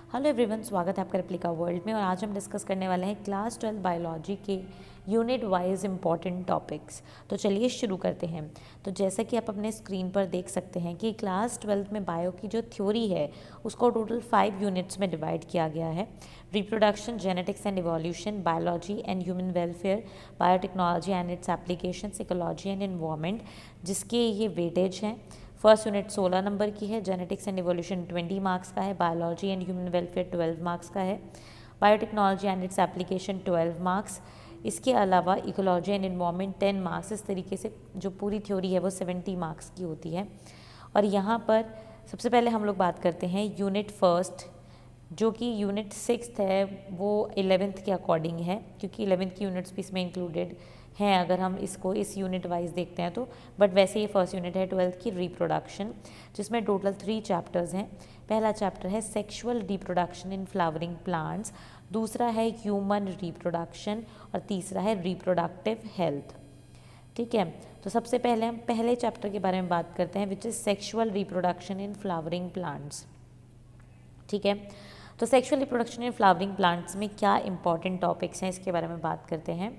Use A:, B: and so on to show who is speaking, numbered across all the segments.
A: Hello everyone, स्वागत है आपका रेप्लिका वर्ल्ड में। और आज हम डिस्कस करने वाले हैं क्लास 12 बायोलॉजी के यूनिट वाइज इम्पॉर्टेंट टॉपिक्स। तो चलिए शुरू करते हैं। तो जैसा कि आप अपने स्क्रीन पर देख सकते हैं कि क्लास 12 में बायो की जो थ्योरी है उसको टोटल 5 यूनिट्स में डिवाइड किया गया है। Reproduction, genetics and evolution, biology and human welfare, biotechnology and its application, ecology and environment, जिसके ये वेटेज हैं। फर्स्ट यूनिट 16 नंबर की है, जेनेटिक्स एंड इवोल्यूशन 20 मार्क्स का है, biology and human welfare 12 marks का है, biotechnology and its application 12 marks. इसके अलावा इकोलॉजी एंड एनवायरनमेंट 10 मार्क्स। इस तरीके से जो पूरी थ्योरी है वो 70 मार्क्स की होती है। और यहाँ पर सबसे पहले हम लोग बात करते हैं यूनिट फर्स्ट, जो कि यूनिट 6 है, वो 11th के अकॉर्डिंग है, क्योंकि 11th की यूनिट्स भी इसमें इंक्लूडेड हैं अगर हम इसको इस यूनिट वाइज देखते हैं तो। बट वैसे ये फर्स्ट यूनिट है 12th की, रिप्रोडक्शन, जिसमें टोटल 3 चैप्टर्स हैं। पहला चैप्टर है sexual reproduction in flowering plants, दूसरा है ह्यूमन रिप्रोडक्शन और तीसरा है रिप्रोडक्टिव हेल्थ। ठीक है, तो सबसे पहले हम पहले चैप्टर के बारे में बात करते हैं, which is sexual reproduction in flowering plants. ठीक है, तो sexual reproduction in flowering plants में क्या इंपॉर्टेंट टॉपिक्स हैं इसके बारे में बात करते हैं।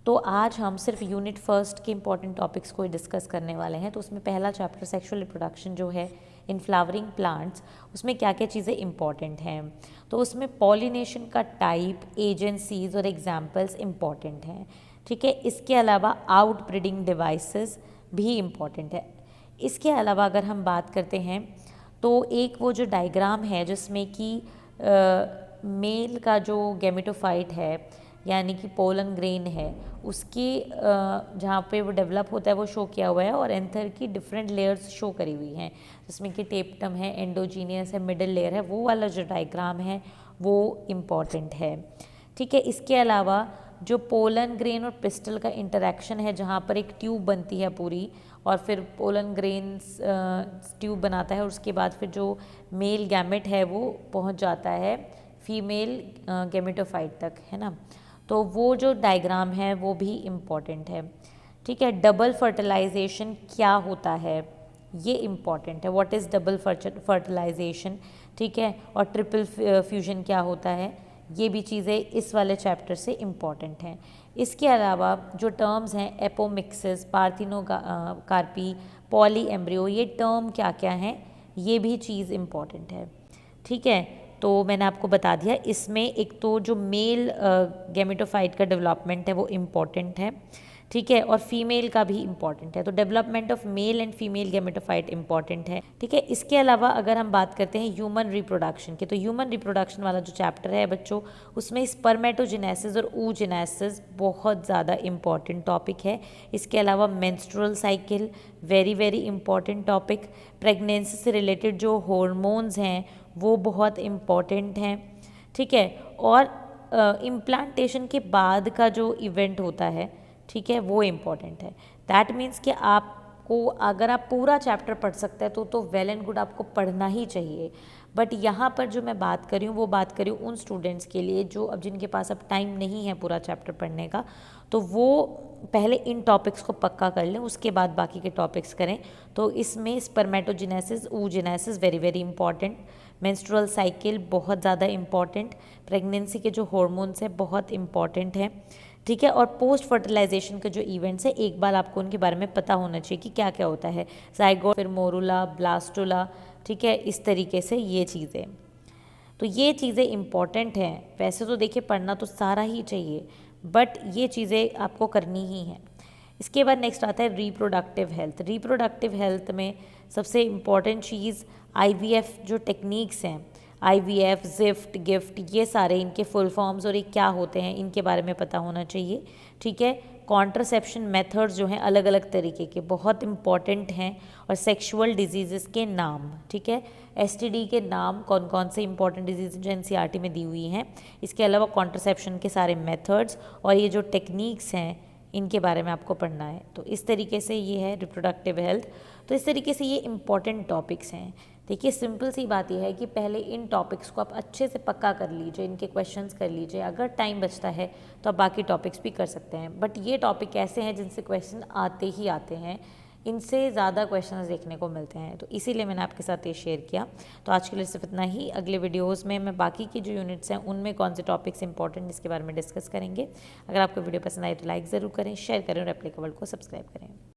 A: तो आज हम सिर्फ यूनिट फर्स्ट के इंपॉर्टेंट टॉपिक्स को ही डिस्कस करने वाले हैं। तो उसमें पहला चैप्टर सेक्सुअल रिप्रोडक्शन जो है इन फ्लावरिंग प्लांट्स, उसमें क्या क्या चीज़ें इंपॉर्टेंट हैं। तो उसमें पॉलिनेशन का टाइप, एजेंसीज और एग्जाम्पल्स इंपॉर्टेंट हैं। ठीक है, इसके अलावा आउट ब्रीडिंग डिवाइसेस भी इम्पॉर्टेंट है। इसके अलावा अगर हम बात करते हैं तो एक वो जो डायग्राम है जिसमें कि मेल का जो गैमेटोफाइट है यानी कि पोलन ग्रेन है, उसकी जहाँ पे वो डेवलप होता है वो शो किया हुआ है, और एंथर की डिफरेंट लेयर्स शो करी हुई हैं, जिसमें कि टेप्टम है, एंडोजीनियस है, मिडिल लेयर है। वो वाला जो डायग्राम है वो इम्पॉर्टेंट है। ठीक है, इसके अलावा जो पोलन ग्रेन और पिस्टल का इंटरेक्शन है, जहाँ पर एक ट्यूब बनती है पूरी, और फिर पोलन ग्रेन ट्यूब बनाता है, और उसके बाद फिर जो मेल गैमेट है वो पहुँच जाता है फीमेल गैमेटोफाइट तक, है ना। तो वो जो डायग्राम है वो भी इम्पॉर्टेंट है। ठीक है, डबल फर्टिलाइजेशन क्या होता है ये इम्पॉर्टेंट है, व्हाट इज़ डबल फर्टिलाइजेशन। ठीक है, और ट्रिपल फ्यूजन क्या होता है, ये भी चीज़ें इस वाले चैप्टर से इम्पॉर्टेंट हैं। इसके अलावा जो टर्म्स हैं एपोमिक्सिस, पार्थिनोकार्पी, पॉली एम्ब्रियो, ये टर्म क्या क्या हैं ये भी चीज़ इम्पॉर्टेंट है। ठीक है, तो मैंने आपको बता दिया। इसमें एक तो जो मेल गैमेटोफाइट का डेवलपमेंट है वो इम्पॉर्टेंट है। ठीक है, और फीमेल का भी इम्पॉर्टेंट है। तो development of male and female gametophyte important है। ठीक है, इसके अलावा अगर हम बात करते हैं ह्यूमन रिप्रोडक्शन की, तो ह्यूमन रिप्रोडक्शन वाला जो चैप्टर है बच्चों, उसमें स्पर्मेटोजेनेसिस और oogenesis बहुत ज़्यादा इम्पॉर्टेंट टॉपिक है। इसके अलावा menstrual cycle, very very important topic. Pregnancy से रिलेटेड जो हॉर्मोन्स हैं वो बहुत इम्पॉर्टेंट हैं। ठीक है, और इम्प्लांटेशन के बाद का जो इवेंट होता है, ठीक है, वो इम्पॉर्टेंट है। दैट मीन्स कि आपको अगर आप पूरा चैप्टर पढ़ सकते हैं तो वेल एंड गुड, आपको पढ़ना ही चाहिए। बट यहाँ पर जो मैं बात कर रही हूँ वो बात कर रही हूँ उन स्टूडेंट्स के लिए जो अब जिनके पास अब टाइम नहीं है पूरा चैप्टर पढ़ने का, तो वो पहले इन टॉपिक्स को पक्का कर लें, उसके बाद बाकी के टॉपिक्स करें। तो इसमें spermatogenesis, oogenesis very very important, menstrual cycle बहुत ज़्यादा इम्पॉर्टेंट, प्रेगनेंसी के जो हॉर्मोन्स हैं बहुत इम्पॉर्टेंट हैं। ठीक है, और पोस्ट फर्टिलाइजेशन के जो इवेंट्स है एक बार आपको उनके बारे में पता होना चाहिए कि क्या क्या होता है, जाइगोट, फिर मोरूला, ब्लास्टुला। ठीक है, इस तरीके से ये चीज़ें, तो ये चीज़ें इम्पॉर्टेंट हैं। वैसे तो देखिए पढ़ना तो सारा ही चाहिए, बट ये चीज़ें आपको करनी ही हैं। इसके बाद नेक्स्ट आता है रिप्रोडक्टिव हेल्थ। रिप्रोडक्टिव हेल्थ में सबसे इम्पॉर्टेंट चीज़ आईवीएफ जो टेक्निक्स हैं, आईवीएफ, जिफ्ट, गिफ्ट, ये सारे इनके फुल फॉर्म्स और ये क्या होते हैं इनके बारे में पता होना चाहिए। ठीक है, कॉन्ट्रासेप्शन मेथड्स जो हैं अलग अलग तरीके के बहुत इंपॉर्टेंट हैं, और सेक्सुअल डिजीज़ के नाम। ठीक है, एसटीडी के नाम कौन कौन से इंपॉर्टेंट डिजीज़ जो एनसीईआरटी में दी हुई हैं। इसके अलावा कॉन्ट्रासेप्शन के सारे मेथड्स और ये जो टेक्निक्स हैं इनके बारे में आपको पढ़ना है। तो इस तरीके से ये है रिप्रोडक्टिव हेल्थ। तो इस तरीके से ये इंपॉर्टेंट टॉपिक्स हैं। देखिए सिंपल सी बात यह है कि पहले इन टॉपिक्स को आप अच्छे से पक्का कर लीजिए, इनके क्वेश्चंस कर लीजिए। अगर टाइम बचता है तो आप बाकी टॉपिक्स भी कर सकते हैं, बट ये टॉपिक ऐसे हैं जिनसे क्वेश्चन आते ही आते हैं। इनसे ज़्यादा क्वेश्चंस देखने को मिलते हैं, तो इसीलिए मैंने आपके साथ ये शेयर किया। तो आज के लिए सिर्फ इतना ही। अगले वीडियोज़ में मैं बाकी की जो यूनिट्स हैं उनमें कौन से टॉपिक्स इंपॉर्टेंट इसके बारे में डिस्कस करेंगे। अगर आपको वीडियो पसंद आए तो लाइक ज़रूर करें, शेयर करें और एप्लीकेबल को सब्सक्राइब करें।